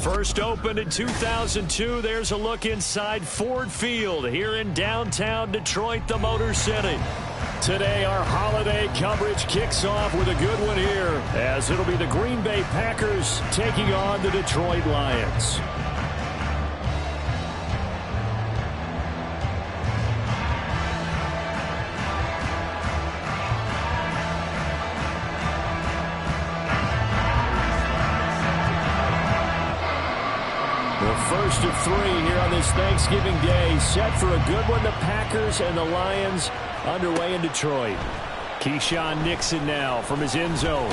First opened in 2002. There's a look inside Ford Field here in downtown Detroit, the Motor City. Today, our holiday coverage kicks off with a good one here, as it'll be the Green Bay Packers taking on the Detroit Lions. First of three here on this Thanksgiving Day. Set for a good one. The Packers and the Lions underway in Detroit. Keyshawn Nixon now from his end zone.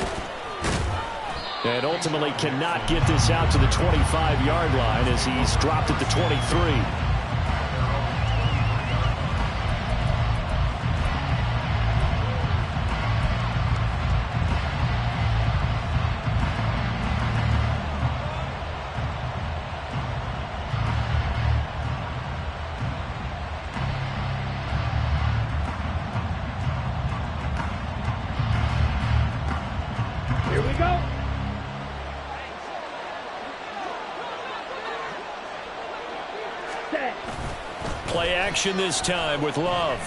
And ultimately cannot get this out to the 25-yard line as he's dropped at the 23. Play action this time with Love.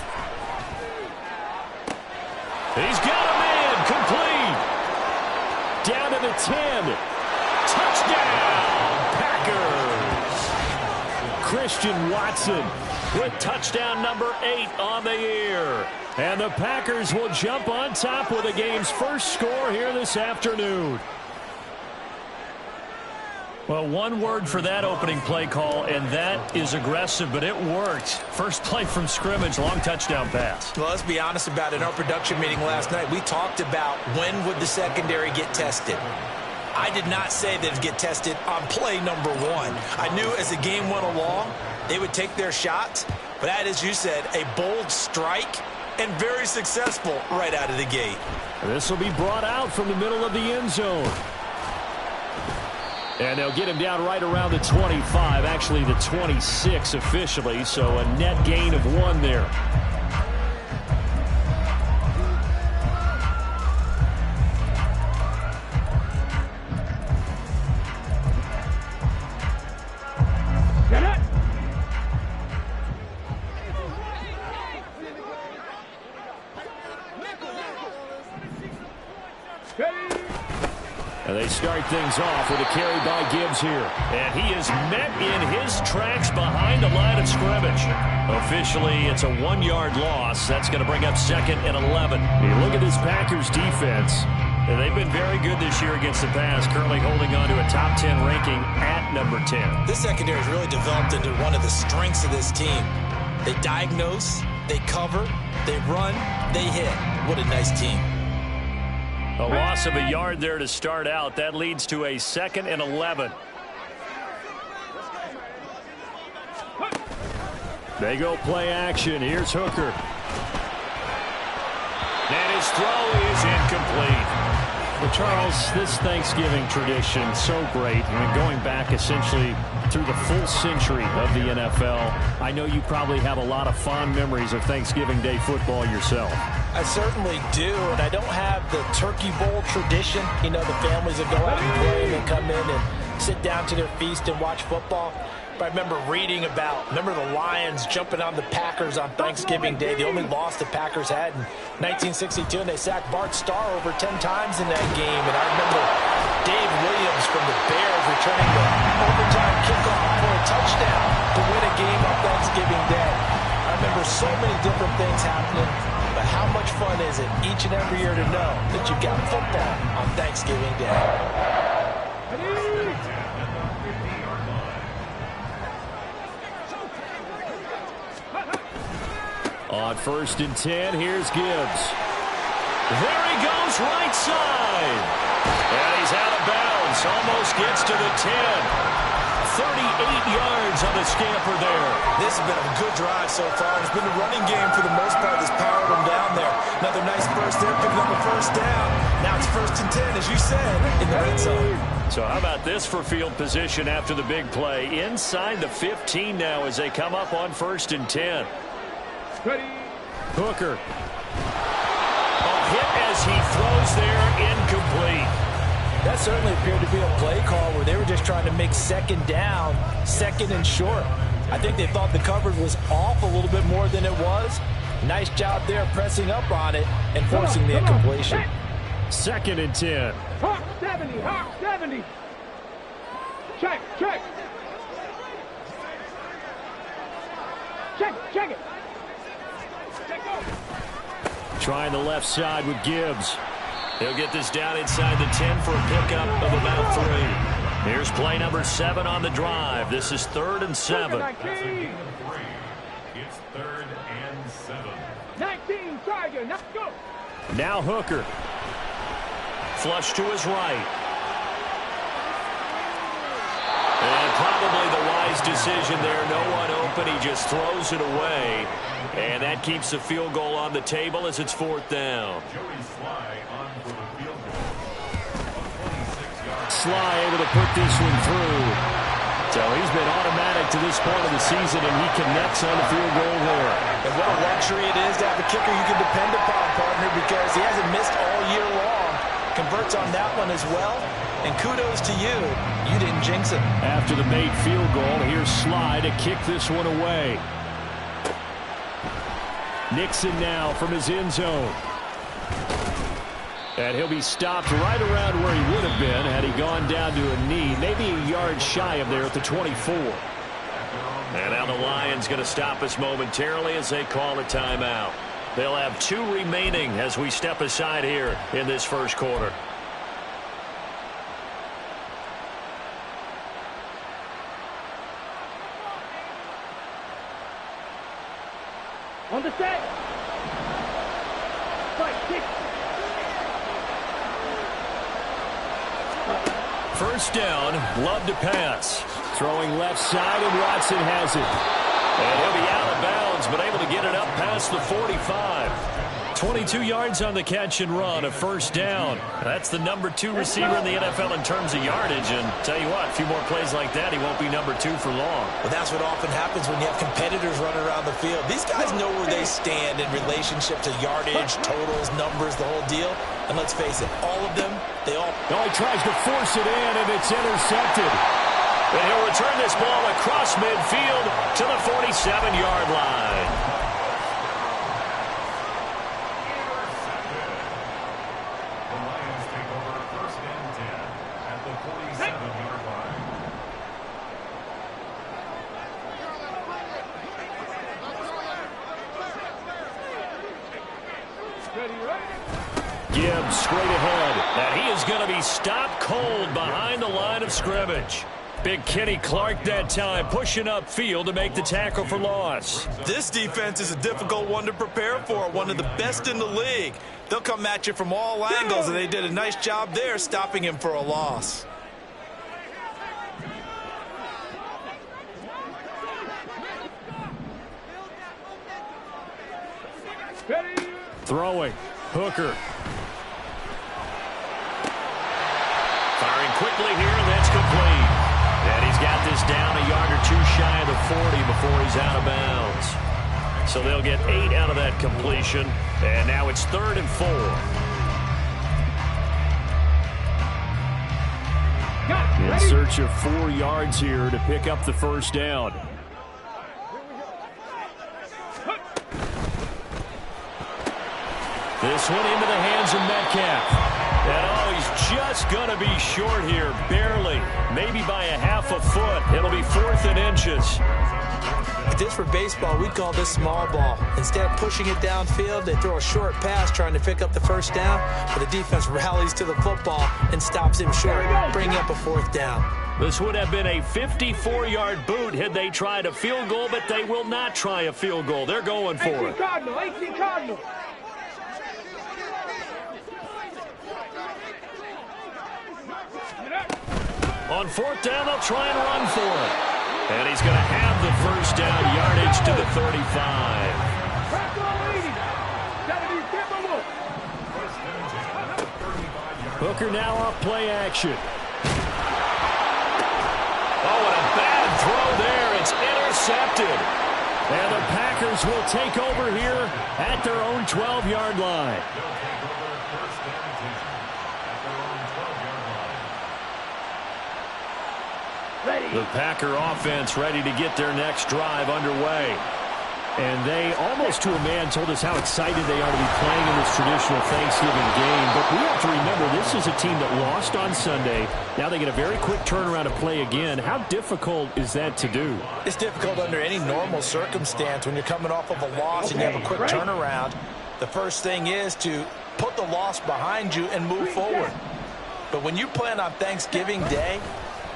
He's got him in. Complete. Down to the 10. Touchdown, Packers. Christian Watson with touchdown number 8 on the year. And the Packers will jump on top with the game's first score here this afternoon. Well, one word for that opening play call, and that is aggressive, but it worked. First play from scrimmage, long touchdown pass. Well, let's be honest about it. In our production meeting last night, we talked about when would the secondary get tested. I did not say they'd get tested on play number 1. I knew as the game went along, they would take their shots, but that, as you said, a bold strike and very successful right out of the gate. This will be brought out from the middle of the end zone. And they'll get him down right around the 25, actually the 26 officially, so a net gain of 1 there. And they start things off with a carry by Gibbs here. And he is met in his tracks behind the line of scrimmage. Officially, it's a 1-yard loss. That's going to bring up 2nd and 11. You look at this Packers defense. They've been very good this year against the pass, currently holding on to a top 10 ranking at number 10. This secondary has really developed into one of the strengths of this team. They diagnose, they cover, they run, they hit. What a nice team. A loss of a yard there to start out. That leads to a 2nd and 11. They go play action. Here's Hooker. And his throw is incomplete. Well, Charles, this Thanksgiving tradition, so great. I mean, going back essentially through the full century of the NFL. I know you probably have a lot of fond memories of Thanksgiving Day football yourself. I certainly do, and I don't have the Turkey Bowl tradition. You know, the families that go out and play and then come in and sit down to their feast and watch football. But I remember reading about, the Lions jumping on the Packers on Thanksgiving Day. The only loss the Packers had in 1962, and they sacked Bart Starr over 10 times in that game. And I remember Dave Williams from the Bears returning the overtime kickoff for a touchdown to win a game on Thanksgiving Day. I remember so many different things happening. But how much fun is it each and every year to know that you've got football on Thanksgiving Day? On 1st and 10, here's Gibbs. There he goes, right side. And he's out of bounds. Almost gets to the 10. 38 yards on the scamper there. This has been a good drive so far. It's been a running game for the most part that's powered them down there. Another nice burst there, picking up a first down. Now it's 1st and 10, as you said, in the red zone. So how about this for field position after the big play? Inside the 15 now as they come up on 1st and 10. Hooker. A hit as he throws there, incomplete. That certainly appeared to be a play call where they were just trying to make second down, second and short. I think they thought the coverage was off a little bit more than it was. Nice job there pressing up on it and forcing the incompletion. 2nd and 10. Hawk 70, Hawk 70. Check, check. Check it. Check go. Trying the left side with Gibbs. He'll get this down inside the 10 for a pickup of about 3. Here's play number 7 on the drive. This is 3rd and 7. It's 3rd and 7. 19, Tiger, let's go. Now Hooker. Flush to his right. And probably the wise decision there. No one open. He just throws it away. And that keeps the field goal on the table as it's 4th down. Sly able to put this one through. So he's been automatic to this point of the season, and he connects on the field goal there. And what a luxury it is to have a kicker you can depend upon, partner, because he hasn't missed all year long. Converts on that one as well. And kudos to you. You didn't jinx it. After the made field goal, here's Sly to kick this one away. Nixon now from his end zone. And he'll be stopped right around where he would have been had he gone down to a knee, maybe a yard shy of there at the 24. And now the Lions going to stop us momentarily as they call a timeout. They'll have 2 remaining as we step aside here in this first quarter. On the set. Fight, kick. First down, Love to pass. Throwing left side, and Watson has it. And he'll be out of bounds, but able to get it up past the 45. 22 yards on the catch and run, a first down. That's the number 2 receiver in the NFL in terms of yardage. And tell you what, a few more plays like that, he won't be number 2 for long. Well, that's what often happens when you have competitors running around the field. These guys know where they stand in relationship to yardage, totals, numbers, the whole deal. And let's face it, all of them, they all... No, he tries to force it in, and it's intercepted. And he'll return this ball across midfield to the 47-yard line. Gibbs straight ahead, and he is going to be stopped cold behind the line of scrimmage. Big Kenny Clark that time, pushing upfield to make the tackle for loss. This defense is a difficult one to prepare for, one of the best in the league. They'll come at you from all angles, and they did a nice job there stopping him for a loss. Throwing, Hooker. Firing quickly here, and that's complete. And he's got this down a yard or 2 shy of the 40 before he's out of bounds. So they'll get 8 out of that completion, and now it's 3rd and 4. In search of 4 yards here to pick up the first down. This one into the hands of Metcalf. And oh, he's just going to be short here, barely. Maybe by a half a foot. It'll be 4th and inches. If this were baseball, we'd call this small ball. Instead of pushing it downfield, they throw a short pass trying to pick up the first down, but the defense rallies to the football and stops him short, bringing up a 4th down. This would have been a 54-yard boot had they tried a field goal, but they will not try a field goal. They're going for it. 18 Cardinal. On 4th down, they'll try and run for it. And he's going to have the first down, yardage to the 35. Hooker now off play action. Oh, and a bad throw there. It's intercepted. And the Packers will take over here at their own 12-yard line. The Packer offense ready to get their next drive underway. And they, almost to a man, told us how excited they are to be playing in this traditional Thanksgiving game. But we have to remember, this is a team that lost on Sunday. Now they get a very quick turnaround to play again. How difficult is that to do? It's difficult under any normal circumstance when you're coming off of a loss and you have a quick turnaround. The first thing is to put the loss behind you and move forward. But when you plan on Thanksgiving Day,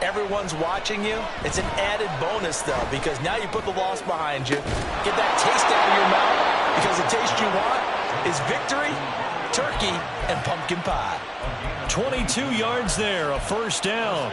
everyone's watching you. It's an added bonus, though, because now you put the loss behind you. Get that taste out of your mouth, because the taste you want is victory, turkey, and pumpkin pie. 22 yards there, a first down.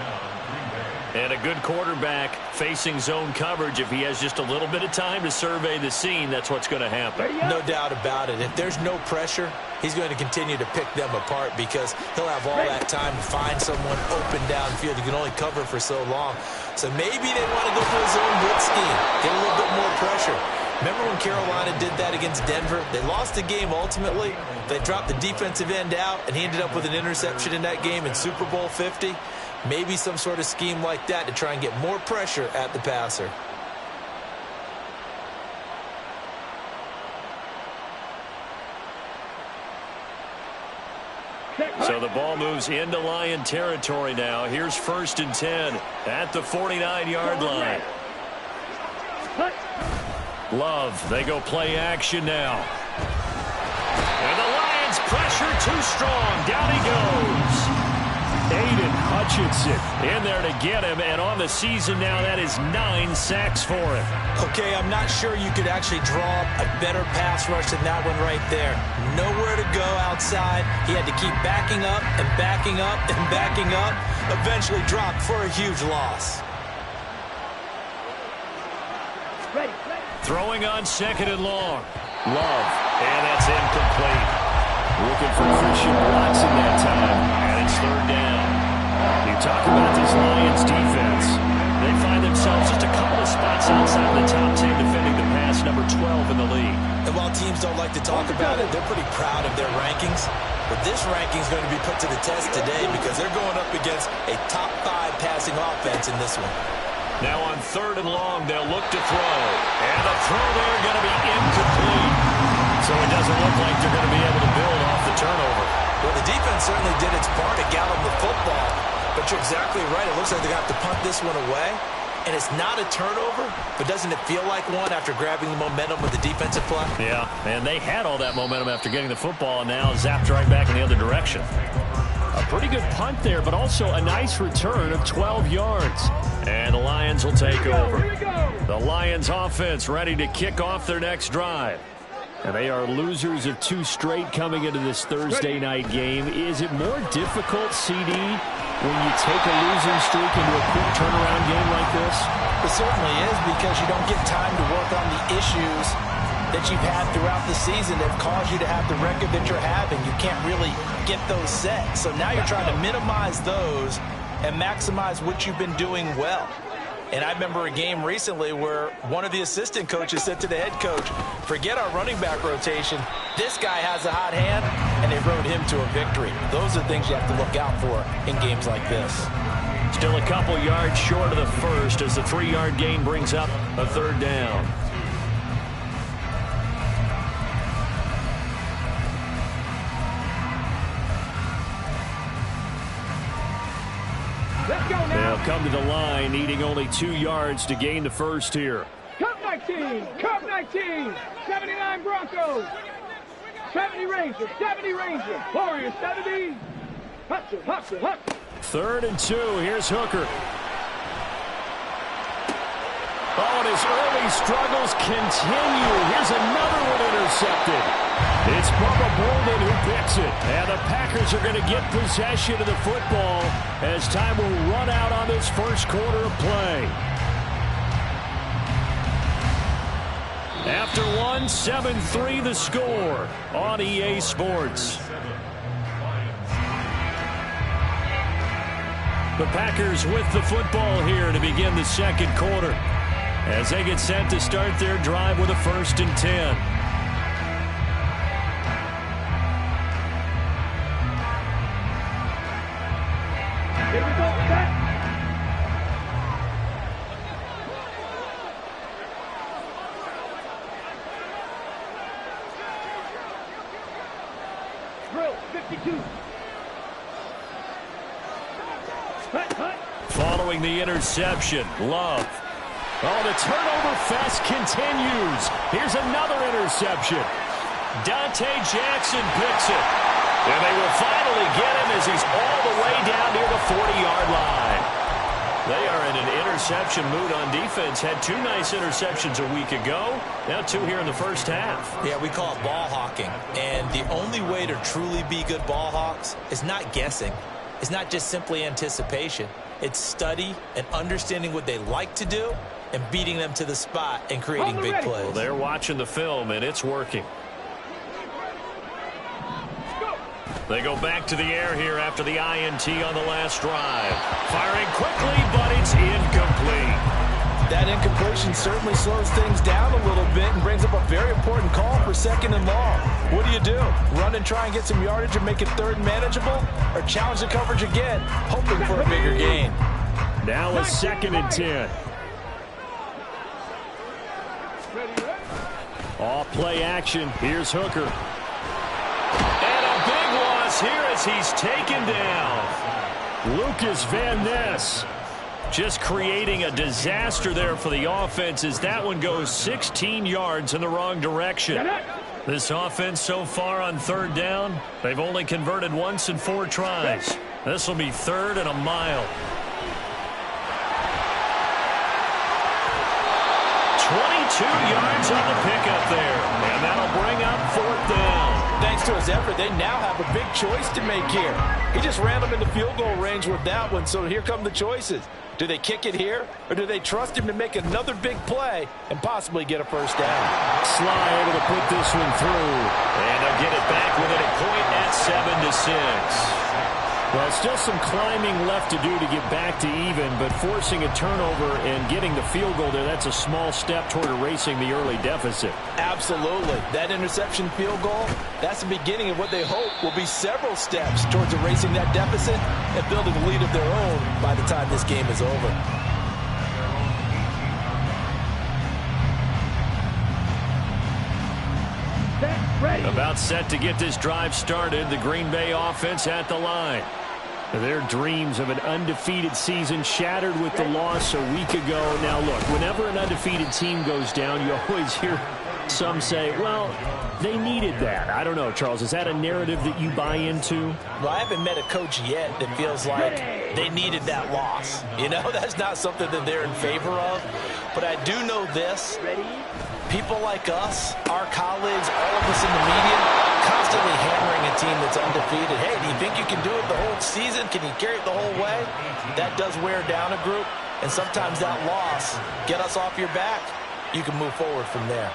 And a good quarterback facing zone coverage. If he has just a little bit of time to survey the scene, that's what's going to happen. No doubt about it. If there's no pressure, he's going to continue to pick them apart because he'll have all that time to find someone open downfield. He can only cover for so long. So maybe they want to go for a zone blitz scheme, get a little bit more pressure. Remember when Carolina did that against Denver? They lost the game ultimately. They dropped the defensive end out, and he ended up with an interception in that game in Super Bowl 50. Maybe some sort of scheme like that to try and get more pressure at the passer. So the ball moves into Lion territory now. Here's 1st and 10 at the 49-yard line. Love, they go play action now. And the Lions pressure too strong. Down he goes. Aiden Hutchinson in there to get him, and on the season now, that is 9 sacks for him. Okay, I'm not sure you could actually draw a better pass rush than that one right there. Nowhere to go outside. He had to keep backing up and backing up and backing up. Eventually dropped for a huge loss. Throwing on 2nd and long. Love, and that's incomplete. Looking for Christian Watson that time, and it's 3rd down. You talk about this Lions defense. They find themselves just a couple of spots outside of the top 10 defending the pass, number 12 in the league. And while teams don't like to talk about it, they're pretty proud of their rankings. But this ranking is going to be put to the test today because they're going up against a top 5 passing offense in this one. Now on 3rd and long, they'll look to throw. And the throw there going to be incomplete. So it doesn't look like they're going to be able to build off the turnover. Well, the defense certainly did its part to gallop the football. But you're exactly right. It looks like they're going to have to punt this one away. And it's not a turnover, but doesn't it feel like one after grabbing the momentum with the defensive play? Yeah, and they had all that momentum after getting the football and now zapped right back in the other direction. A pretty good punt there, but also a nice return of 12 yards. And the Lions will take over. The Lions offense ready to kick off their next drive. And they are losers of 2 straight coming into this Thursday night game. Is it more difficult, CD, when you take a losing streak into a quick turnaround game like this? It certainly is, because you don't get time to work on the issues that you've had throughout the season that have caused you to have the record that you're having. You can't really get those set. So now you're trying to minimize those and maximize what you've been doing well. And I remember a game recently where one of the assistant coaches said to the head coach, forget our running back rotation. This guy has a hot hand, and they rode him to a victory. Those are things you have to look out for in games like this. Still a couple yards short of the first as the 3-yard gain brings up a 3rd down. Let's go now. They'll come to the line, needing only 2 yards to gain the first here. Cup 19, Cup 19, 79 Broncos, 70 Rangers, 70 Rangers, Warriors 70. Hustle, hustle, hustle. 3rd and 2, here's Hooker. Oh, and his early struggles continue. Here's another one intercepted. It's Bubba Bolden who picks it. And the Packers are going to get possession of the football as time will run out on this first quarter of play. After one, 7-3 the score on EA Sports. The Packers with the football here to begin the second quarter as they get set to start their drive with a 1st and 10. Here we go, set. Following the interception, Love. Oh, the turnover fest continues. Here's another interception. Dante Jackson picks it. And they will finally get him as he's all the way down near the 40-yard line. They are in an interception mood on defense. Had 2 nice interceptions a week ago. Now 2 here in the first half. Yeah, we call it ball hawking. And the only way to truly be good ball hawks is not guessing. It's not just simply anticipation. It's study and understanding what they like to do and beating them to the spot and creating big plays. Well, they're watching the film, and it's working. They go back to the air here after the INT on the last drive. Firing quickly, but it's incomplete. That incompletion certainly slows things down a little bit and brings up a very important call for 2nd and long. What do? Run and try and get some yardage and make it 3rd and manageable? Or challenge the coverage again, hoping for a bigger gain? Now a 2nd and 10. Off play action. Here's Hooker. And a big loss here as he's taken down. Lucas Van Ness just creating a disaster there for the offense as that one goes 16 yards in the wrong direction. This offense so far on 3rd down, they've only converted once in 4 tries. This will be 3rd and a mile. 22 yards on the pickup there, and that'll bring up 4th down. Thanks to his effort, they now have a big choice to make here. He just ran them into field goal range with that one, so here come the choices. Do they kick it here, or do they trust him to make another big play and possibly get a 1st down? Sly able to put this one through, and they'll get it back within a point at 7-6. Well, still some climbing left to do to get back to even, but forcing a turnover and getting the field goal there, that's a small step toward erasing the early deficit. Absolutely. That interception field goal, that's the beginning of what they hope will be several steps towards erasing that deficit and building a lead of their own by the time this game is over. About set to get this drive started, the Green Bay offense at the line. Their dreams of an undefeated season shattered with the loss a week ago. Now, look, whenever an undefeated team goes down, you always hear some say, well, they needed that. I don't know, Charles. Is that a narrative that you buy into? Well, I haven't met a coach yet that feels like they needed that loss. You know, that's not something that they're in favor of. But I do know this. People like us, our colleagues, all of us in the media, constantly hammering a team that's undefeated. Hey, do you think you can do it the whole season? Can you carry it the whole way? That does wear down a group, and sometimes that loss, get us off your back, you can move forward from there.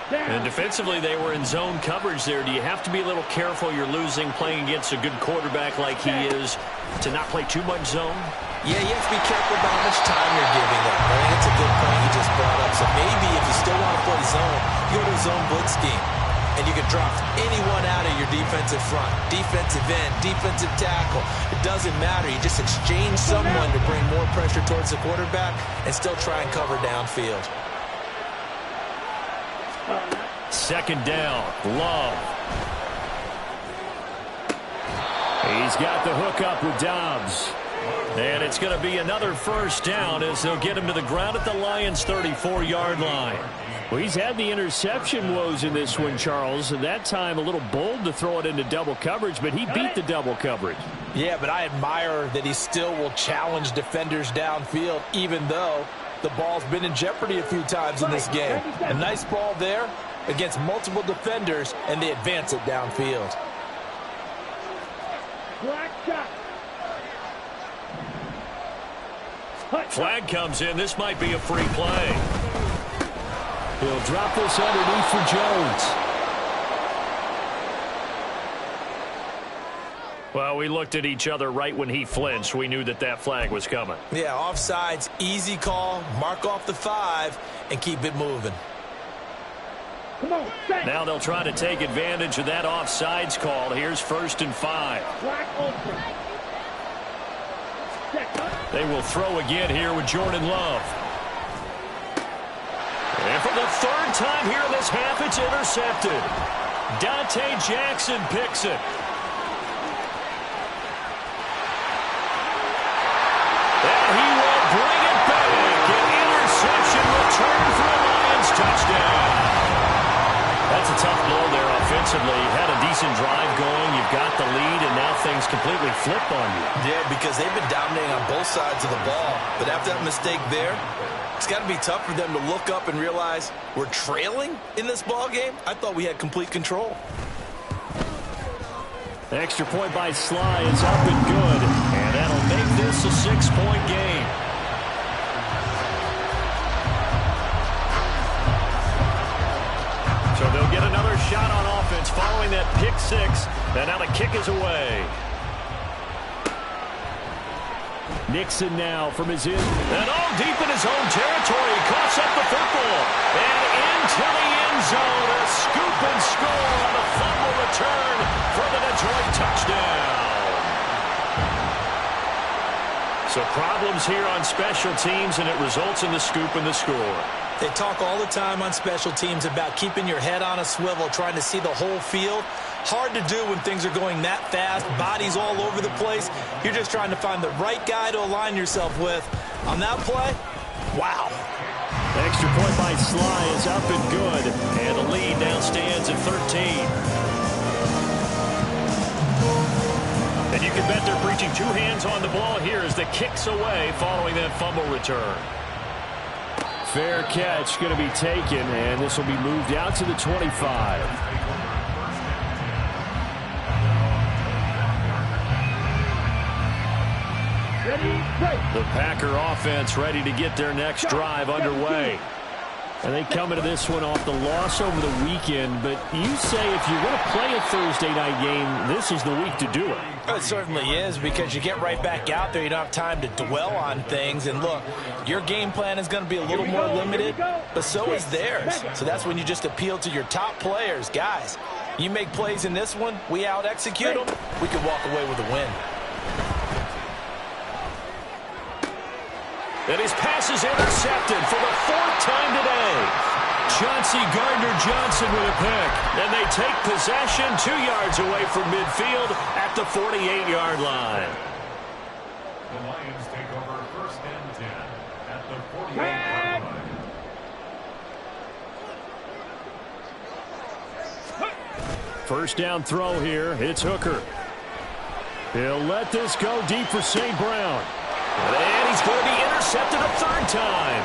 And defensively, they were in zone coverage there. Do you have to be a little careful you're losing playing against a good quarterback like he is to not play too much zone? Yeah, you have to be careful about how much time you're giving them. I think it's a good point you just brought up. So maybe if you still want to play zone, you go to a zone blitz scheme. And you can drop anyone out of your defensive front, defensive end, defensive tackle. It doesn't matter. You just exchange someone to bring more pressure towards the quarterback and still try and cover downfield. 2nd down, Love. He's got the hook up with Dobbs. And it's going to be another 1st down as they'll get him to the ground at the Lions' 34-yard line. Well, he's had the interception woes in this one, Charles, and that time a little bold to throw it into double coverage, but he beat the double coverage. Yeah, but I admire that he still will challenge defenders downfield, even though the ball's been in jeopardy a few times in this game. A nice ball there against multiple defenders, and they advance it downfield. Flag comes in. This might be a free play. He'll drop this underneath for Jones. Well, we looked at each other right when he flinched. We knew that that flag was coming. Yeah, offsides, easy call, mark off the 5, and keep it moving. Come on, set. Now they'll try to take advantage of that offsides call. Here's 1st and 5. Flag open. They will throw again here with Jordan Love. And for the 3rd time here in this half, it's intercepted. Dante Jackson picks it. touchdown. That's a tough blow there offensively. Had a decent drive going. You've got the lead, and now things completely flip on you. Yeah, because they've been dominating on both sides of the ball. But after that mistake there, it's got to be tough for them to look up and realize we're trailing in this ball game. I thought we had complete control. Extra point by Sly is up and good. And that'll make this a 6-point game. So they'll get another shot on offense following that pick six. And now the kick is away. Nixon now from his end. And all deep in his own territory. Coughs up the football. And into the end zone. A scoop and score on a fumble return for the Detroit touchdown. So problems here on special teams, and it results in the scoop and the score. They talk all the time on special teams about keeping your head on a swivel, trying to see the whole field. Hard to do when things are going that fast, bodies all over the place. You're just trying to find the right guy to align yourself with. On that play, wow. Extra point by Sly is up and good. And the lead now stands at 13. And you can bet they're preaching two hands on the ball here as the kick's away following that fumble return. Fair catch going to be taken, and this will be moved out to the 25. The Packer offense ready to get their next drive underway. And they come into this one off the loss over the weekend, but you say if you're going to play a Thursday night game, this is the week to do it. It certainly is, because you get right back out there. You don't have time to dwell on things. And look, your game plan is going to be a little more limited, but so is theirs. So that's when you just appeal to your top players. Guys, you make plays in this one, we out-execute them, we can walk away with a win. And his pass is intercepted for the fourth time today. Chauncey Gardner-Johnson with a pick. And they take possession 2 yards away from midfield at the 48-yard line. The Lions take over 1st and 10 at the 48-yard line. First down throw here. It's Hooker. He'll let this go deep for St. Brown. And he's going to be intercepted a third time.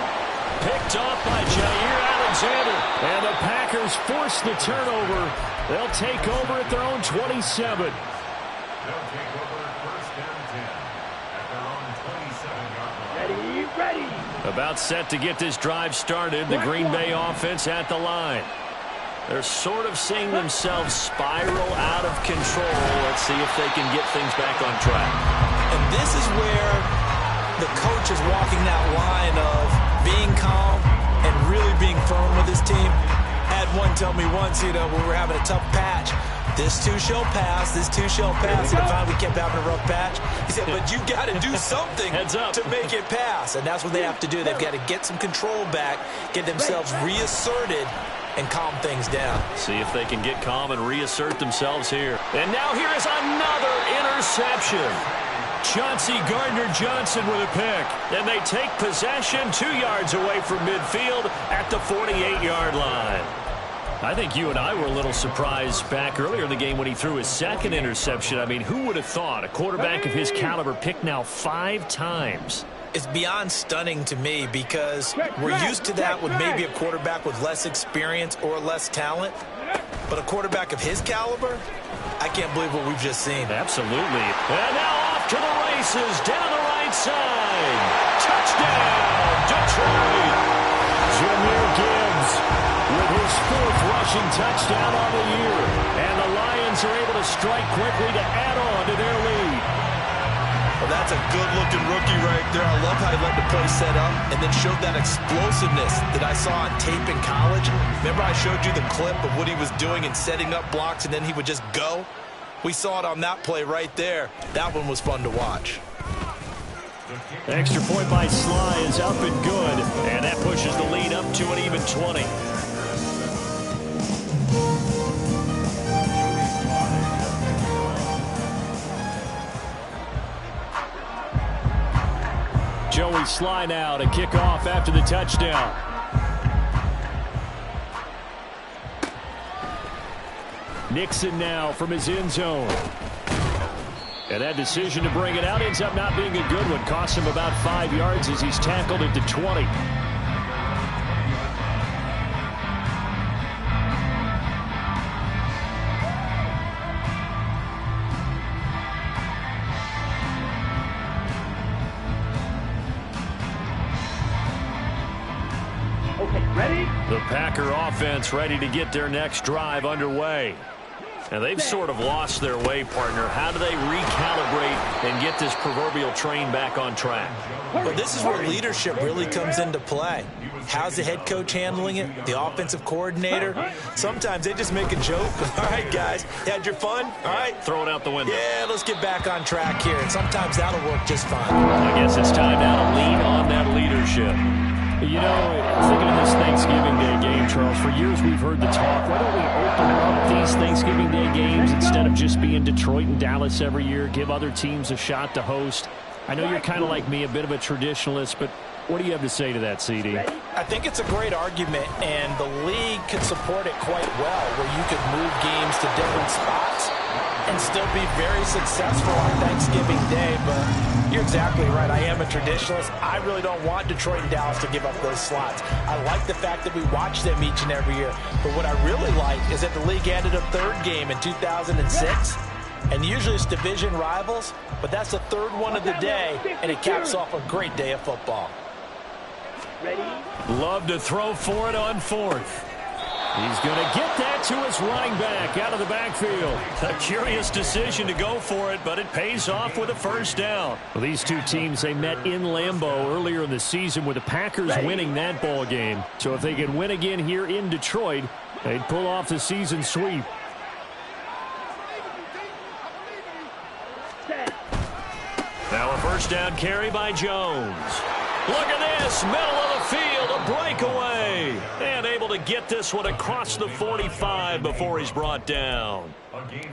Picked off by Jair Alexander. And the Packers force the turnover. They'll take over at their own 27. They'll take over 1st and 10 at their own 27-yard line. Ready. About set to get this drive started. The Green Bay offense at the line. They're sort of seeing themselves spiral out of control. Let's see if they can get things back on track. And this is where the coach is walking that line of being calm and really being firm with his team. Had one tell me once, when we were having a tough patch, this too shall pass, this too shall pass. And finally we kept having a rough patch. He said, but you got to do something Heads up. to make it pass. And that's what they have to do. They've got to get some control back, get themselves reasserted, and calm things down. See if they can get calm and reassert themselves here. And now here is another interception. Chauncey Gardner-Johnson with a pick. And they take possession 2 yards away from midfield at the 48-yard line. I think you and I were a little surprised back earlier in the game when he threw his second interception. I mean, who would have thought a quarterback of his caliber picked now 5 times? It's beyond stunning to me, because we're used to that with maybe a quarterback with less experience or less talent. But a quarterback of his caliber, I can't believe what we've just seen. Absolutely. And now off to the races, down the right side. Touchdown, Detroit. Jahmyr Gibbs with his 4th rushing touchdown on the year. And the Lions are able to strike quickly to add on to their lead. Well, that's a good-looking rookie right there. I love how he let the play set up and then showed that explosiveness that I saw on tape in college. Remember I showed you the clip of what he was doing and setting up blocks, and then he would just go? We saw it on that play right there. That one was fun to watch. Extra point by Sly is up and good. And that pushes the lead up to an even 20. Joey Sly now to kick off after the touchdown. Nixon now from his end zone. And that decision to bring it out ends up not being a good one. Costs him about 5 yards as he's tackled into 20. Ready? The Packer offense ready to get their next drive underway. And they've sort of lost their way, partner. How do they recalibrate and get this proverbial train back on track? Well, this is where leadership really comes into play. How's the head coach handling it? The offensive coordinator? Sometimes they just make a joke. All right, guys, you had your fun? All right. Throw it out the window. Yeah, let's get back on track here. And sometimes that'll work just fine. I guess it's time now to lean on that leadership. You know, thinking of this Thanksgiving Day game, Charles, for years we've heard the talk, why don't we open up these Thanksgiving Day games instead of just being Detroit and Dallas every year, give other teams a shot to host? I know you're kind of like me, a bit of a traditionalist, but what do you have to say to that, CD? I think it's a great argument, and the league could support it quite well, where you could move games to different spots and still be very successful on Thanksgiving Day. But you're exactly right. I am a traditionalist. I really don't want Detroit and Dallas to give up those slots. I like the fact that we watch them each and every year. But what I really like is that the league added a third game in 2006. And usually it's division rivals, but that's the third one of the day, and it caps off a great day of football. Ready? Love to throw for it on fourth. He's going to get that to his running back out of the backfield. A curious decision to go for it, but it pays off with a first down. Well, these two teams, they met in Lambeau earlier in the season with the Packers winning that ball game. So if they could win again here in Detroit, they'd pull off the season sweep. Now a first down carry by Jones. Look at this, middle of the field, a breakaway. And able to get this one across the 45 before he's brought down.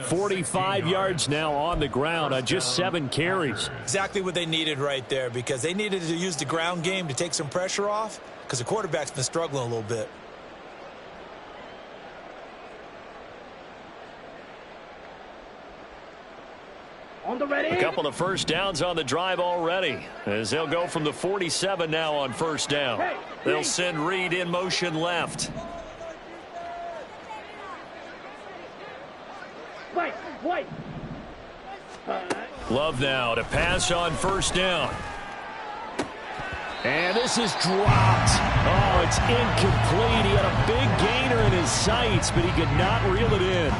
45 yards now on the ground on just 7 carries. Exactly what they needed right there, because they needed to use the ground game to take some pressure off, because the quarterback's been struggling a little bit. On the ready. A couple of first downs on the drive already, as they'll go from the 47 now on first down. They'll send Reed in motion left. White. Love now to pass on first down. And this is dropped. Oh, it's incomplete. He had a big gainer in his sights, but he could not reel it in.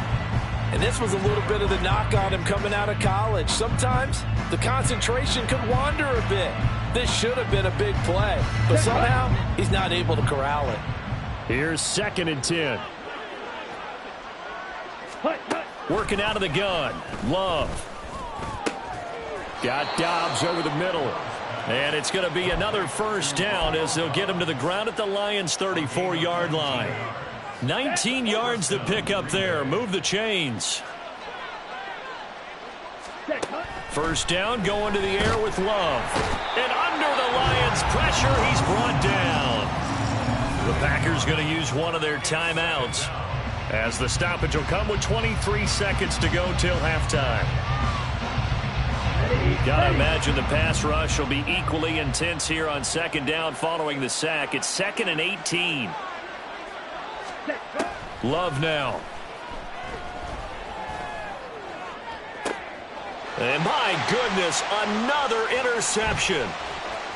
And this was a little bit of the knock on him coming out of college. Sometimes the concentration could wander a bit. This should have been a big play, but somehow he's not able to corral it. Here's 2nd and 10. Working out of the gun. Love. Got Dobbs over the middle. And it's going to be another first down as they'll get him to the ground at the Lions' 34-yard line. 19 yards to pick up there. Move the chains. First down, going to the air with Love. And under the Lions' pressure, he's brought down. The Packers going to use one of their timeouts, as the stoppage will come with 23 seconds to go till halftime. Gotta imagine the pass rush will be equally intense here on 2nd down following the sack. It's 2nd and 18. Love now. And my goodness, another interception.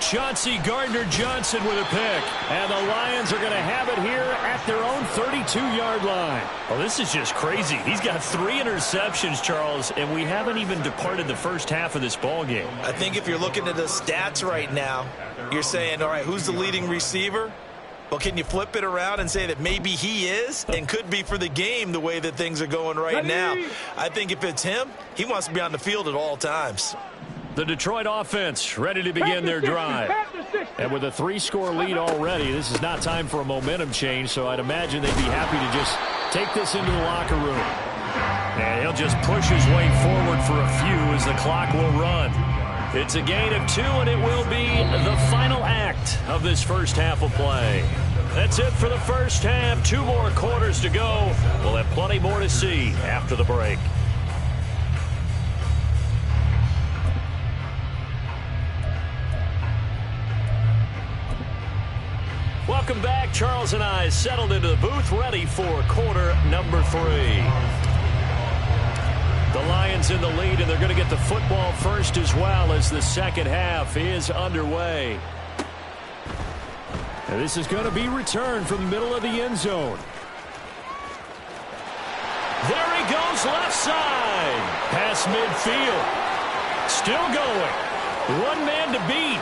Chauncey Gardner-Johnson with a pick. And the Lions are going to have it here at their own 32-yard line. Well, this is just crazy. He's got 3 interceptions, Charles, and we haven't even departed the first half of this ball game. I think if you're looking at the stats right now, you're saying, all right, who's the leading receiver? Well, can you flip it around and say that maybe he is and could be for the game the way that things are going right now? I think if it's him, he wants to be on the field at all times. The Detroit offense ready to begin their drive. And with a 3-score lead already, this is not time for a momentum change, so I'd imagine they'd be happy to just take this into the locker room. And he'll just push his way forward for a few as the clock will run. It's a gain of 2, and it will be the final act of this first half of play. That's it for the first half. 2 more quarters to go. We'll have plenty more to see after the break. Welcome back. Charles and I settled into the booth, ready for quarter number 3. The Lions in the lead, and they're going to get the football first as well as the second half is underway. And this is going to be returned from the middle of the end zone. There he goes, left side. Past midfield. Still going. 1 man to beat.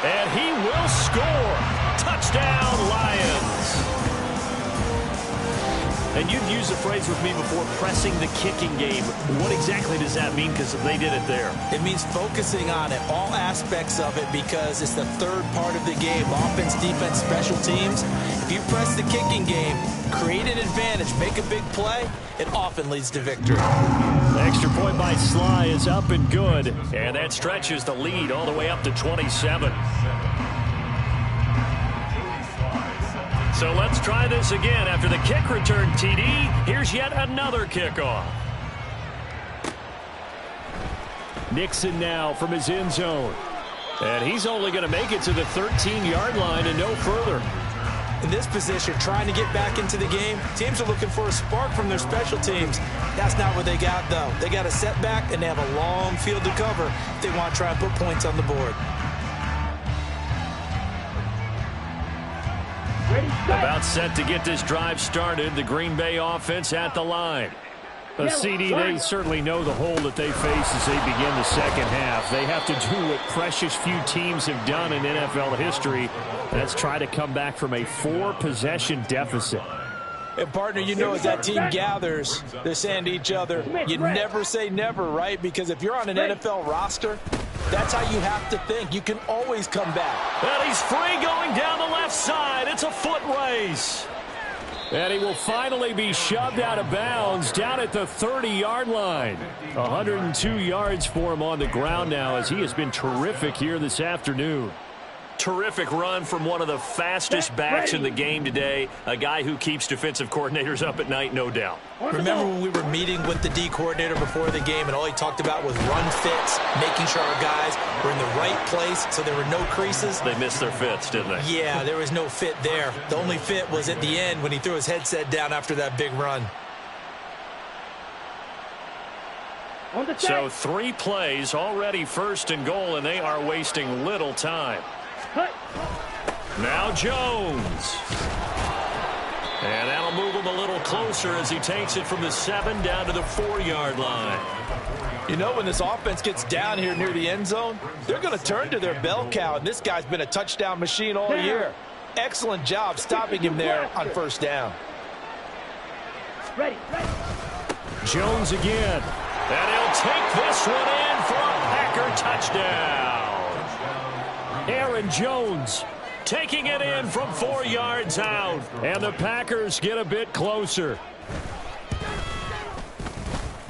And he will score. Touchdown, Lions. And you've used the phrase with me before, pressing the kicking game. What exactly does that mean? Because they did it there. It means focusing on it, all aspects of it, because it's the third part of the game. Offense, defense, special teams. If you press the kicking game, create an advantage, make a big play, it often leads to victory. The extra point by Sly is up and good. And that stretches the lead all the way up to 27. So let's try this again. After the kick return TD, here's yet another kickoff. Nixon now from his end zone. And he's only going to make it to the 13-yard line and no further. In this position, trying to get back into the game, teams are looking for a spark from their special teams. That's not what they got, though. They got a setback, and they have a long field to cover if they want to try and put points on the board. About set to get this drive started. The Green Bay offense at the line. CD, they certainly know the hole that they face as they begin the second half. They have to do what precious few teams have done in NFL history. That's try to come back from a 4-possession deficit. And, partner, you know, as that team gathers, they're saying to each other, you never say never, right? Because if you're on an NFL roster, that's how you have to think. You can always come back. And he's free going down the left side. It's a foot race. And he will finally be shoved out of bounds down at the 30-yard line. 102 yards for him on the ground now as he has been terrific here this afternoon. Terrific run from one of the fastest backs in the game today. A guy who keeps defensive coordinators up at night, no doubt. Remember when we were meeting with the D coordinator before the game and all he talked about was run fits, making sure our guys were in the right place so there were no creases? They missed their fits, didn't they? Yeah, there was no fit there. The only fit was at the end when he threw his headset down after that big run. So 3 plays already, 1st and goal, and they are wasting little time. Now Jones. And that'll move him a little closer as he takes it from the 7 down to the 4-yard line. You know, when this offense gets down here near the end zone, they're going to turn to their bell cow, and this guy's been a touchdown machine all year. Excellent job stopping him there on 1st down. Ready. Jones again. And he'll take this one in for a Packer touchdown. Aaron Jones taking it in from 4 yards out. And the Packers get a bit closer.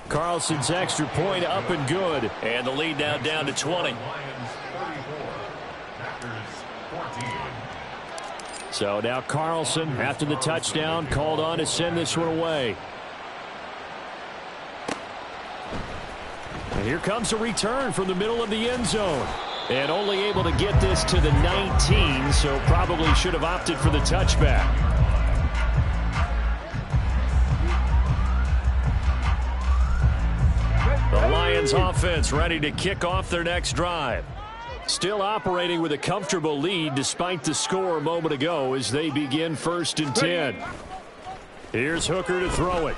Carlson's extra point up and good. And the lead now down to 20. So now Carlson, after the touchdown, called on to send this one away. And here comes a return from the middle of the end zone. And only able to get this to the 19, so probably should have opted for the touchback. The Lions offense ready to kick off their next drive. Still operating with a comfortable lead despite the score a moment ago as they begin 1st and 10. Here's Hooker to throw it.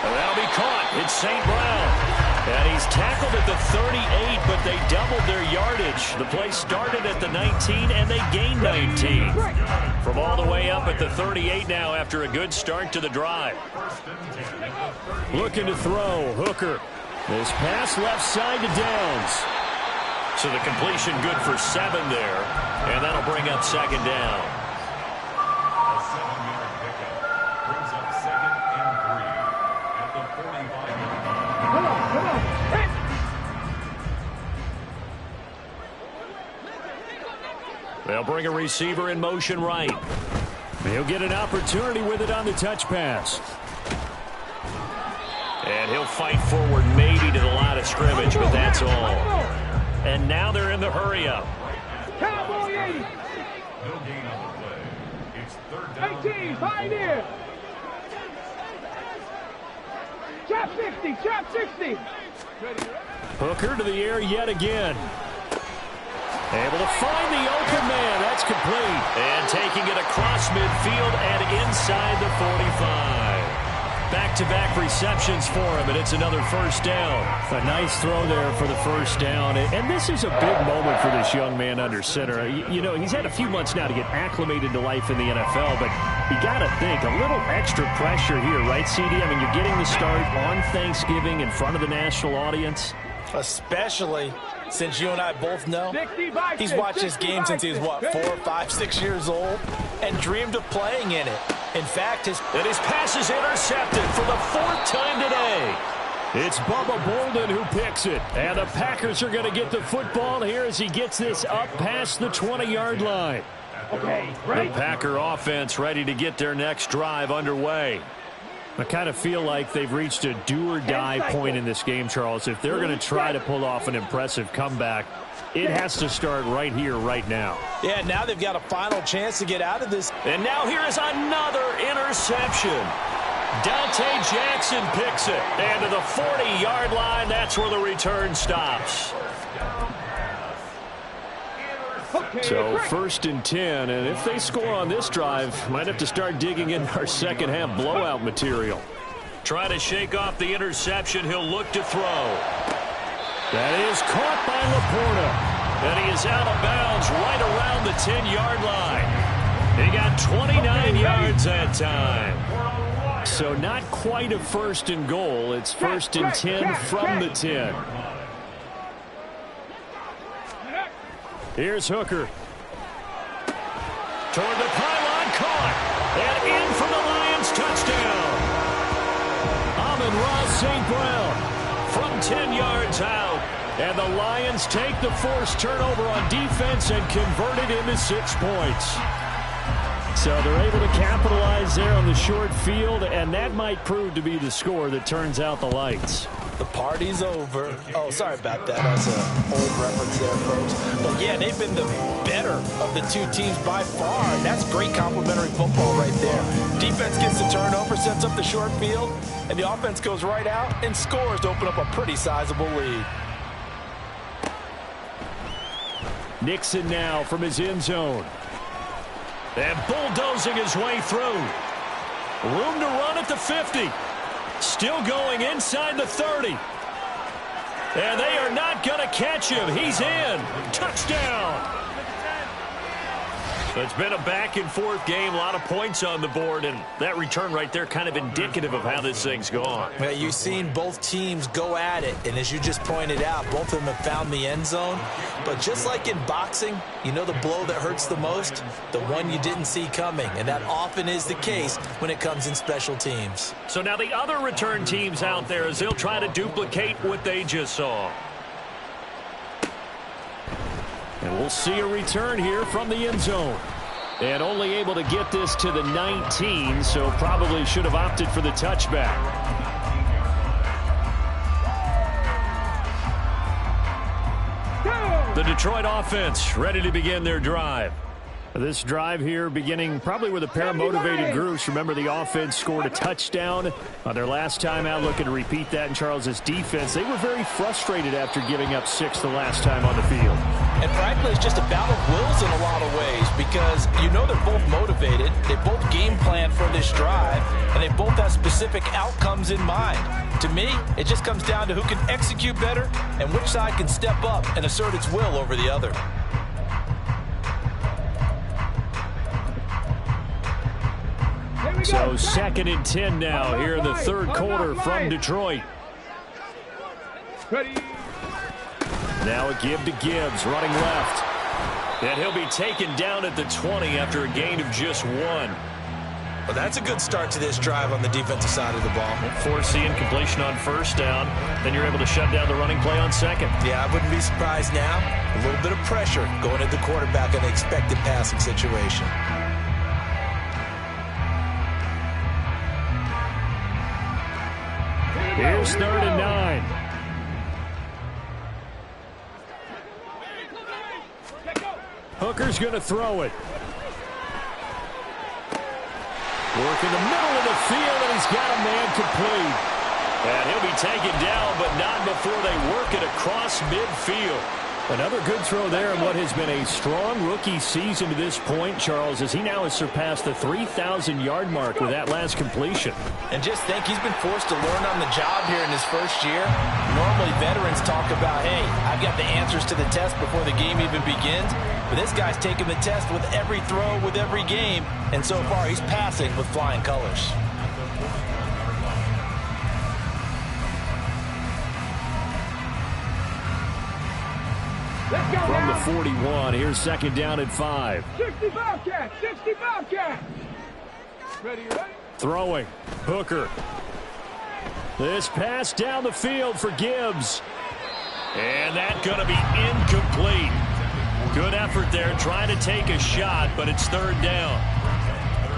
And that'll be caught. It's St. Brown. And he's tackled at the 38, but they doubled their yardage. The play started at the 19, and they gained 19. From all the way up at the 38 now after a good start to the drive. Looking to throw, Hooker. This pass left side to Downs. So the completion good for 7 there, and that'll bring up 2nd down. A 7-yard pickup brings up 2nd and 3 at the 45-yard line. Come on. They'll bring a receiver in motion right. He'll get an opportunity with it on the touch pass. And he'll fight forward maybe to the line of scrimmage, but that's all. And now they're in the hurry-up. Cowboy 80. No gain on the play. It's third down. 18, Pioneer. Trap 60, trap 60. Hooker to the air yet again. Able to find the open man. That's complete. And taking it across midfield and inside the 45. Back-to-back receptions for him, and it's another first down. A nice throw there for the first down. And this is a big moment for this young man under center. You know, he's had a few months now to get acclimated to life in the NFL, but you got to think a little extra pressure here, right, CD? I mean, you're getting the start on Thanksgiving in front of the national audience. Especially since you and I both know he's watched this game since he was, what, 4, 5, 6 years old and dreamed of playing in it. In fact, his pass is intercepted for the 4th time today. It's Bubba Bolden who picks it. And the Packers are going to get the football here as he gets this up past the 20-yard line. Okay, The Packer offense ready to get their next drive underway. I kind of feel like they've reached a do-or-die point in this game, Charles. If they're going to try to pull off an impressive comeback, it has to start right here, right now. Yeah, now they've got a final chance to get out of this. And now here is another interception. Dante Jackson picks it. And to the 40-yard line, that's where the return stops. So 1st and 10, and if they score on this drive, might have to start digging in our second half blowout material. Try to shake off the interception. He'll look to throw. That is caught by Laporta. And he is out of bounds right around the 10-yard line. He got 29 yards that time. So not quite a 1st and goal. It's 1st and 10 from the 10. Here's Hooker. Toward the pylon, caught. And in for the Lions touchdown. Amon-Ra St. Brown from 10 yards out. And the Lions take the forced turnover on defense and convert it into 6 points. So they're able to capitalize there on the short field, and that might prove to be the score that turns out the lights. The party's over. Oh, sorry about that. That's an old reference there, folks. But, yeah, they've been the better of the two teams by far. And that's great complimentary football right there. Defense gets the turnover, sets up the short field, and the offense goes right out and scores to open up a pretty sizable lead. Nixon now from his end zone. And bulldozing his way through. Room to run at the 50. Still going inside the 30. And they are not going to catch him. He's in. Touchdown. It's been a back-and-forth game. A lot of points on the board. And that return right there kind of indicative of how this thing's gone. Well, you've seen both teams go at it. And as you just pointed out, both of them have found the end zone. But just like in boxing, you know the blow that hurts the most? The one you didn't see coming. And that often is the case when it comes in special teams. So now the other return teams out there as they'll try to duplicate what they just saw. And we'll see a return here from the end zone. And only able to get this to the 19, so probably should have opted for the touchback. The Detroit offense ready to begin their drive. This drive here beginning probably with a pair of motivated groups. Remember, the offense scored a touchdown on their last time out. Looking to repeat that in Charles's defense. They were very frustrated after giving up 6 the last time on the field. And frankly, it's just a battle of wills in a lot of ways because you know they're both motivated. They both game plan for this drive, and they both have specific outcomes in mind. To me, it just comes down to who can execute better and which side can step up and assert its will over the other. So 2nd and 10 now here in the third quarter from Detroit. Now a give to Gibbs, running left. And he'll be taken down at the 20 after a gain of just 1. Well, that's a good start to this drive on the defensive side of the ball. Forcing completion on first down. Then you're able to shut down the running play on second. Yeah, I wouldn't be surprised now. A little bit of pressure going at the quarterback in an expected passing situation. Here's 3rd and 9. Hooker's going to throw it. Work in the middle of the field, and he's got a man complete. And he'll be taken down, but not before they work it across midfield. Another good throw there in what has been a strong rookie season to this point, Charles, as he now has surpassed the 3,000-yard mark with that last completion. And just think, he's been forced to learn on the job here in his first year. Normally, veterans talk about, hey, I've got the answers to the test before the game even begins. But this guy's taking the test with every throw, with every game. And so far, he's passing with flying colors. From the 41, here's 2nd down and 5. 60 Bobcats, 60 Bobcats. Ready. Throwing. Hooker. This pass down the field for Gibbs. And that's going to be incomplete. Good effort there, trying to take a shot, but it's 3rd down.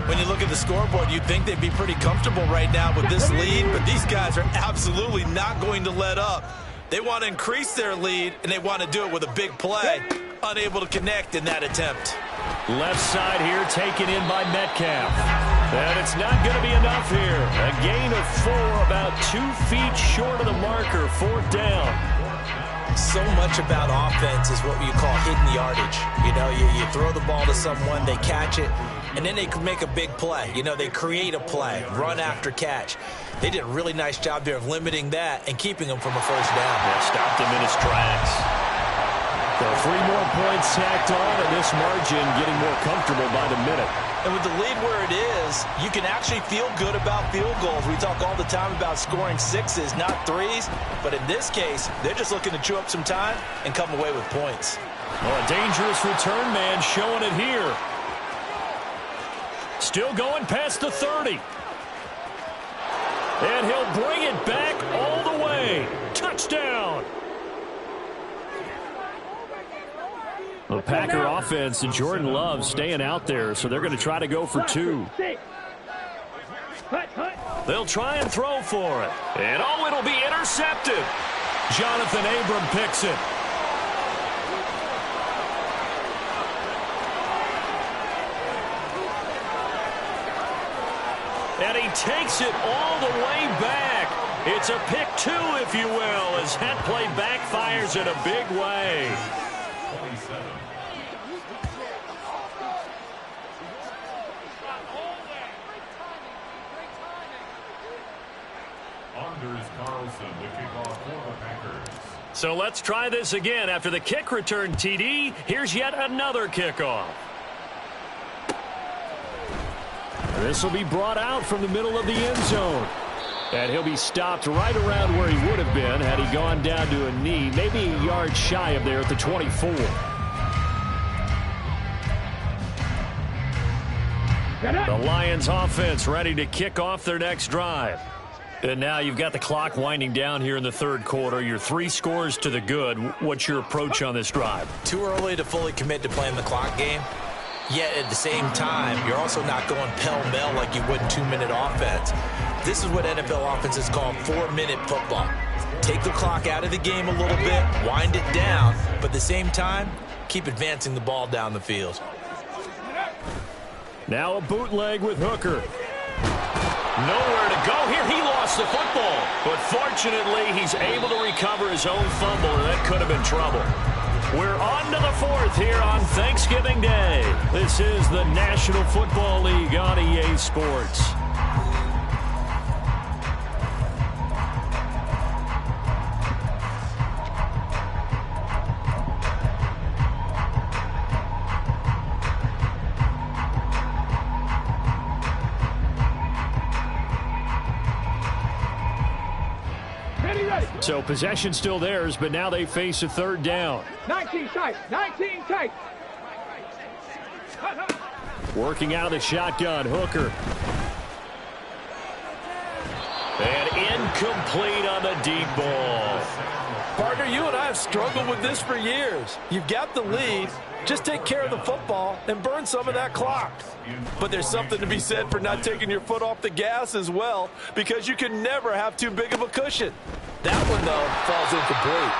When you look at the scoreboard, you'd think they'd be pretty comfortable right now with this lead, but these guys are absolutely not going to let up. They want to increase their lead, and they want to do it with a big play. Unable to connect in that attempt. Left side here taken in by Metcalf. And it's not going to be enough here. A gain of 4, about 2 feet short of the marker, 4th down. So much about offense is what you call hidden yardage. You know, you throw the ball to someone, they catch it, and then they can make a big play. You know, they create a play, run after catch. They did a really nice job there of limiting that and keeping him from a first down. Yeah, stopped him in his tracks. So 3 more points tacked on, and this margin getting more comfortable by the minute. And with the lead where it is, you can actually feel good about field goals. We talk all the time about scoring 6s, not 3s. But in this case, they're just looking to chew up some time and come away with points. Well, a dangerous return man showing it here. Still going past the 30. And he'll bring it back all the way. Touchdown. The Packer offense and Jordan Love staying out there, so they're going to try to go for 2. They'll try and throw for it. And, oh, it'll be intercepted. Jonathan Abram picks it. And he takes it all the way back. It's a pick 2, if you will, as that play backfires in a big way. 27. Anders Carlson to kick off for the Packers. So let's try this again. After the kick return TD, here's yet another kickoff. This will be brought out from the middle of the end zone. And he'll be stopped right around where he would have been had he gone down to a knee, maybe a yard shy of there at the 24. The Lions offense ready to kick off their next drive. And now you've got the clock winding down here in the 3rd quarter. You're 3 scores to the good. What's your approach on this drive? Too early to fully commit to playing the clock game. Yet at the same time, you're also not going pell-mell like you would in 2-minute offense. This is what NFL offenses call 4-minute football. Take the clock out of the game a little bit, wind it down, but at the same time, keep advancing the ball down the field. Now a bootleg with Hooker. Nowhere to go here. He lost the football. But fortunately, he's able to recover his own fumble, and that could have been trouble. We're on to the 4th here on Thanksgiving Day. This is the National Football League on EA Sports. So possession still theirs, but now they face a 3rd down. 19 tight, 19 tight. Working out of the shotgun, Hooker. And incomplete on the deep ball. Partner, you and I have struggled with this for years. You've got the lead. Just take care of the football and burn some of that clock. But there's something to be said for not taking your foot off the gas as well, because you can never have too big of a cushion. That one, though, falls incomplete.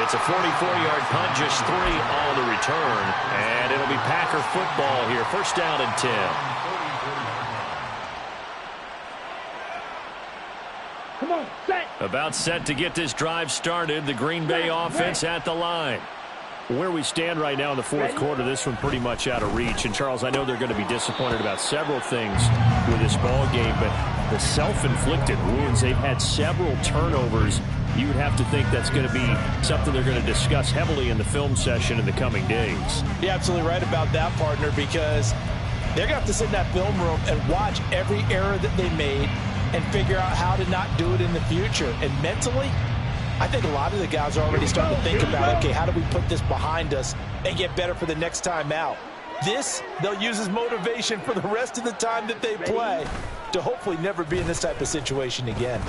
It's a 44-yard punt, just 3 on the return. And it'll be Packer football here. First down and 10. Come on, set. About set to get this drive started. The Green Bay offense at the line. Where we stand right now in the fourth quarter, this one pretty much out of reach. And, Charles, I know they're going to be disappointed about several things with this ball game, but the self-inflicted wounds, they've had several turnovers. You would have to think that's going to be something they're going to discuss heavily in the film session in the coming days. You're absolutely right about that, partner, because they're going to have to sit in that film room and watch every error that they made and figure out how to not do it in the future. And mentally, I think a lot of the guys are already starting to think about, okay, how do we put this behind us and get better for the next time out? This, they'll use as motivation for the rest of the time that they play to hopefully never be in this type of situation again.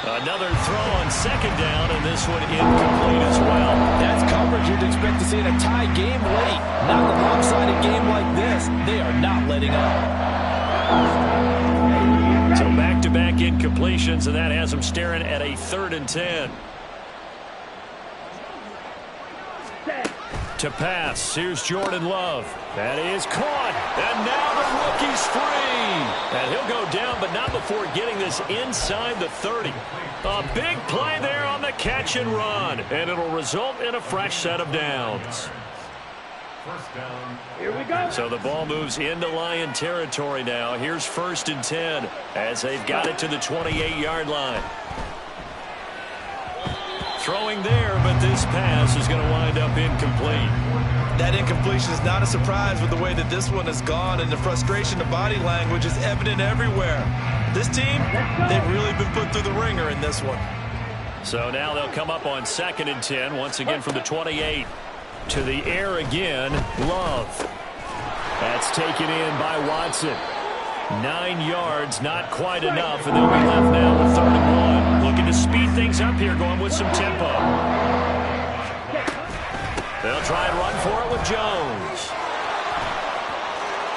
Another throw on second down, and this one incomplete as well. That's coverage you'd expect to see in a tie game late. Not in a lopsided game like this. They are not letting up. So back-to-back incompletions, and that has them staring at a 3rd and 10. To pass, here's Jordan Love. That is caught, and now the rookie's free. And he'll go down, but not before getting this inside the 30. A big play there on the catch and run, and it'll result in a fresh set of downs. First down. Here we go. So the ball moves into Lion territory now. Here's 1st and 10 as they've got it to the 28-yard line. Throwing there, but this pass is going to wind up incomplete. That incompletion is not a surprise with the way that this one has gone, and the frustration, the body language is evident everywhere. This team, they've really been put through the ringer in this one. So now they'll come up on 2nd and 10, once again from the 28. To the air again, Love. That's taken in by Watson. 9 yards, not quite enough, and they'll be left now with 3rd and 1. Looking to speed things up here, going with some tempo. They'll try and run for it with Jones.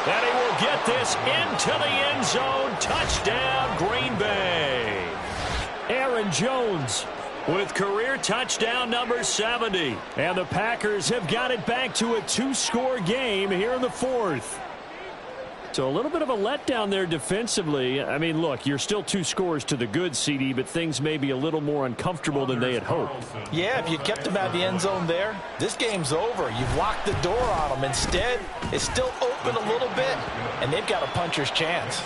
And he will get this into the end zone. Touchdown, Green Bay. Aaron Jones with career touchdown number 70. And the Packers have got it back to a 2-score game here in the 4th. So a little bit of a letdown there defensively. I mean, look, you're still 2 scores to the good, CD, but things may be a little more uncomfortable than they had hoped. Yeah, if you kept them out of the end zone there, this game's over. You've locked the door on them. Instead, it's still open a little bit, and they've got a puncher's chance.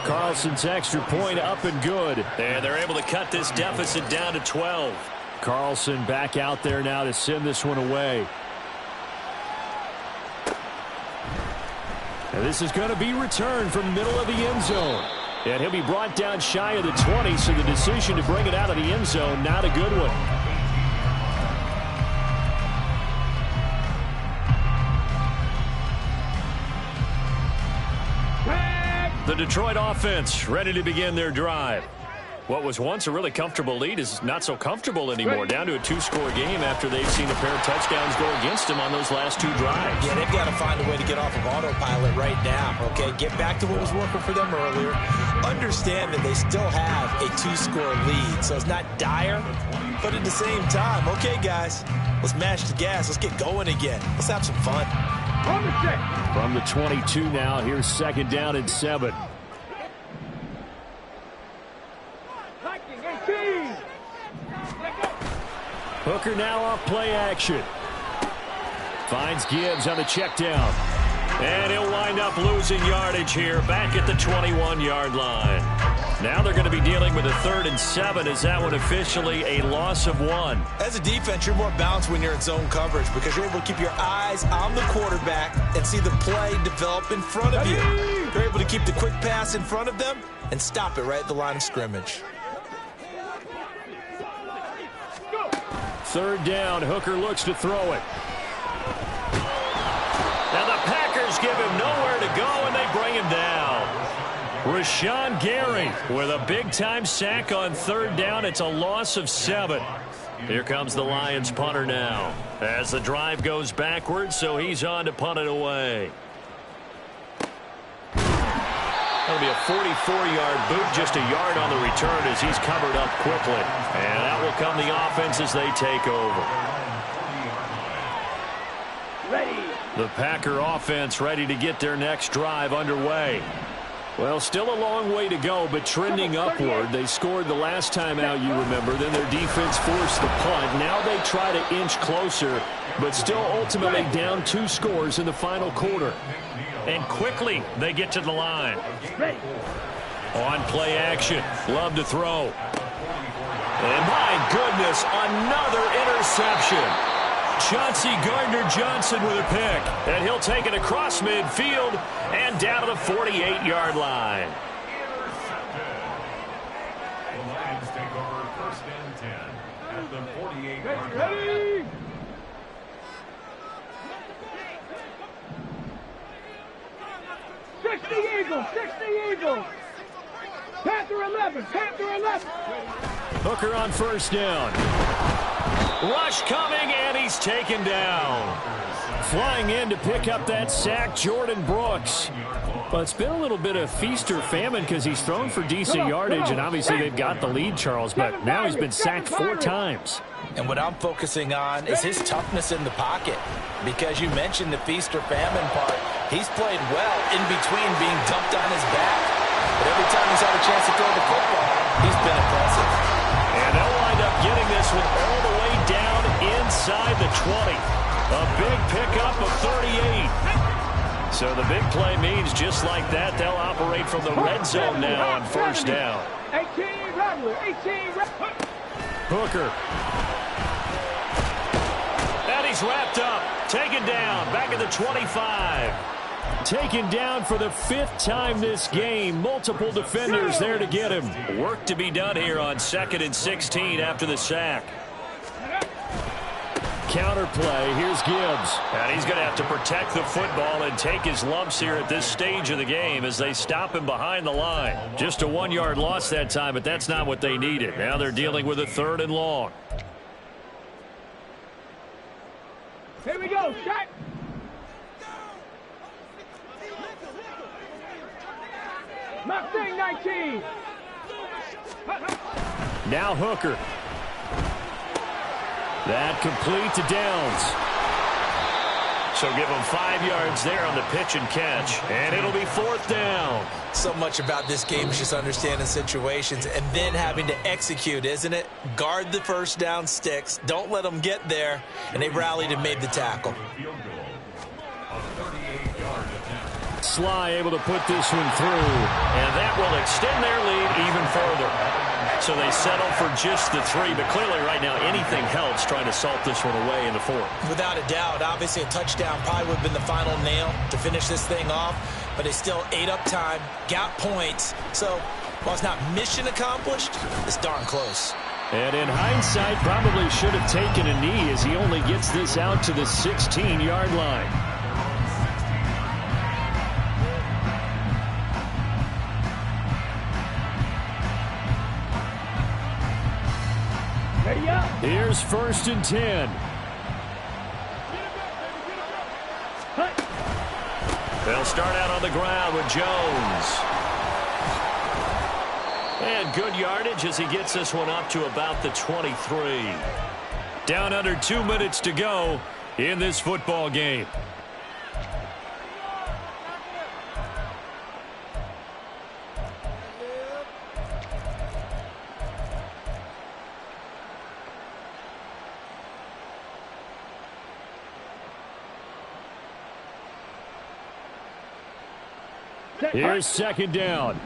Carlson's extra point up and good. And they're able to cut this deficit down to 12. Carlson back out there now to send this one away. And this is going to be returned from the middle of the end zone. And he'll be brought down shy of the 20, so the decision to bring it out of the end zone, not a good one. The Detroit offense ready to begin their drive. What was once a really comfortable lead is not so comfortable anymore. Down to a 2-score game after they've seen a pair of touchdowns go against them on those last 2 drives. Yeah, they've got to find a way to get off of autopilot right now, okay? Get back to what was working for them earlier. Understand that they still have a 2-score lead, so it's not dire, but at the same time, okay, guys, let's mash the gas. Let's get going again. Let's have some fun. From the 22 now, here's 2nd down and 7. Hooker now off play action. Finds Gibbs on the check down. And he'll wind up losing yardage here back at the 21-yard line. Now they're going to be dealing with a 3rd and 7. Is that one officially a loss of 1? As a defense, you're more balanced when you're in zone coverage because you're able to keep your eyes on the quarterback and see the play develop in front of you. You're able to keep the quick pass in front of them and stop it right at the line of scrimmage. 3rd down, Hooker looks to throw it. Now the Packers give him nowhere to go, and they bring him down. Rashawn Gary with a big-time sack on third down. It's a loss of 7. Here comes the Lions punter now as the drive goes backwards, so he's on to punt it away. That'll be a 44-yard boot, just a yard on the return as he's covered up quickly. And out will come the offense as they take over. Ready. The Packer offense ready to get their next drive underway. Well, still a long way to go, but trending upward. They scored the last time out, you remember. Then their defense forced the punt. Now they try to inch closer, but still ultimately down 2 scores in the final quarter. And quickly they get to the line. Ready. On play action. Love to throw. And my goodness, another interception. Chauncey Gardner-Johnson with a pick. And he'll take it across midfield and down to the 48-yard line. The Lions take over 1st and 10 at the 48-yard line. Ready. Eagles, 60 Eagles. Panther 11, Panther 11. Hooker on first down. Rush coming, and he's taken down. Flying in to pick up that sack, Jordan Brooks. Well, it's been a little bit of feast or famine because he's thrown for decent yardage, and obviously they've got the lead, Charles, but now he's been sacked 4 times. And what I'm focusing on is his toughness in the pocket, because you mentioned the feast or famine part. He's played well in between being dumped on his back, but every time he's had a chance to throw the football, he's been impressive. And they'll wind up getting this one all the way down inside the 20. A big pickup of 38. So the big play means just like that, they'll operate from the red zone now on first down. 18 Rattler, 18 Rattler. Hooker. And he's wrapped up. Taken down. Back at the 25. Taken down for the 5th time this game. Multiple defenders there to get him. Work to be done here on 2nd and 16 after the sack. Counterplay. Here's Gibbs. And he's going to have to protect the football and take his lumps here at this stage of the game as they stop him behind the line. Just a 1-yard loss that time, but that's not what they needed. Now they're dealing with a 3rd and long. Here we go, shot. Mustang 19. Now Hooker. That complete to Downs. So give him 5 yards there on the pitch and catch. And it'll be 4th down. So much about this game is just understanding situations and then having to execute, isn't it? Guard the first down sticks. Don't let them get there. And they rallied and made the tackle. Sly able to put this one through. And that will extend their lead even further. So they settle for just the 3, but clearly right now anything helps trying to salt this one away in the 4th. Without a doubt, obviously a touchdown probably would have been the final nail to finish this thing off, but they still ate up time, got points. So while it's not mission accomplished, it's darn close. And in hindsight, probably should have taken a knee as he only gets this out to the 16-yard line. Here's 1st and 10. They'll start out on the ground with Jones. And good yardage as he gets this one up to about the 23. Down under 2 minutes to go in this football game. Here's 2nd down.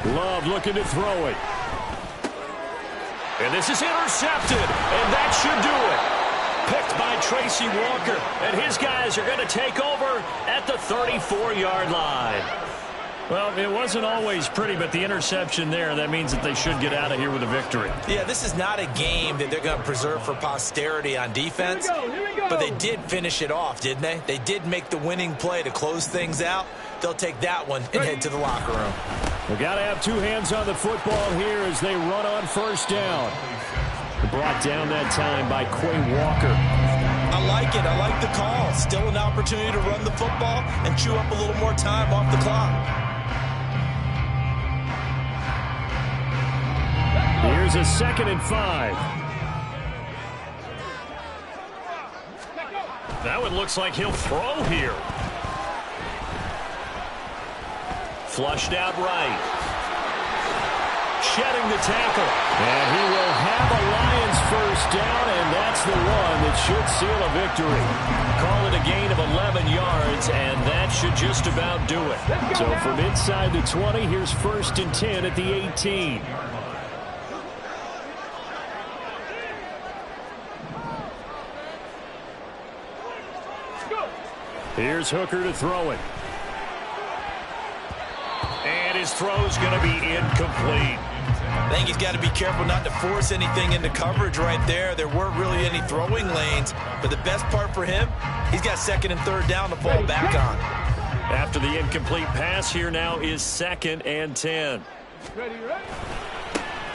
Love looking to throw it. And this is intercepted, and that should do it. Picked by Tracy Walker, and his guys are going to take over at the 34-yard line. Well, it wasn't always pretty, but the interception there, that means that they should get out of here with a victory. Yeah, this is not a game that they're going to preserve for posterity on defense, but they did finish it off, didn't they? They did make the winning play to close things out. They'll take that one and head to the locker room. We've got to have two hands on the football here as they run on first down. Brought down that time by Quay Walker. I like it. I like the call. Still an opportunity to run the football and chew up a little more time off the clock. Here's a 2nd and 5. That one looks like he'll throw here. Flushed out right. Shedding the tackle. And he will have a Lions first down, and that's the one that should seal a victory. Call it a gain of 11 yards, and that should just about do it. So from inside the 20, here's 1st and 10 at the 18. Here's Hooker to throw it. And his throw's going to be incomplete. I think he's got to be careful not to force anything into coverage right there. There weren't really any throwing lanes, but the best part for him, he's got 2nd and 3rd down to fall back on. After the incomplete pass, here now is 2nd and 10.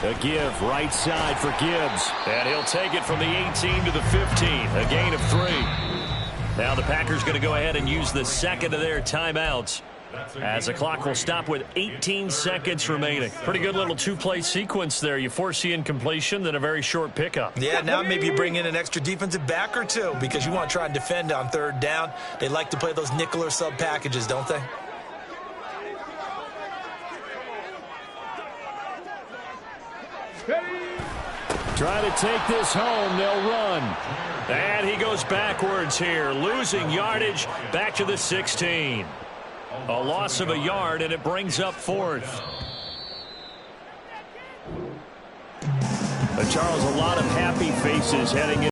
A give right side for Gibbs. And he'll take it from the 18 to the 15. A gain of 3. Now the Packers going to go ahead and use the 2nd of their timeouts, as the clock will stop with 18 seconds remaining. Pretty good little two-play sequence there. You force the incompletion, then a very short pickup. Yeah, now maybe you bring in an extra defensive back or two because you want to try and defend on 3rd down. They like to play those nickel or sub packages, don't they? Try to take this home. They'll run. And he goes backwards here, losing yardage back to the 16. A loss of a yard, and it brings up 4th. Charles, a lot of happy faces heading in.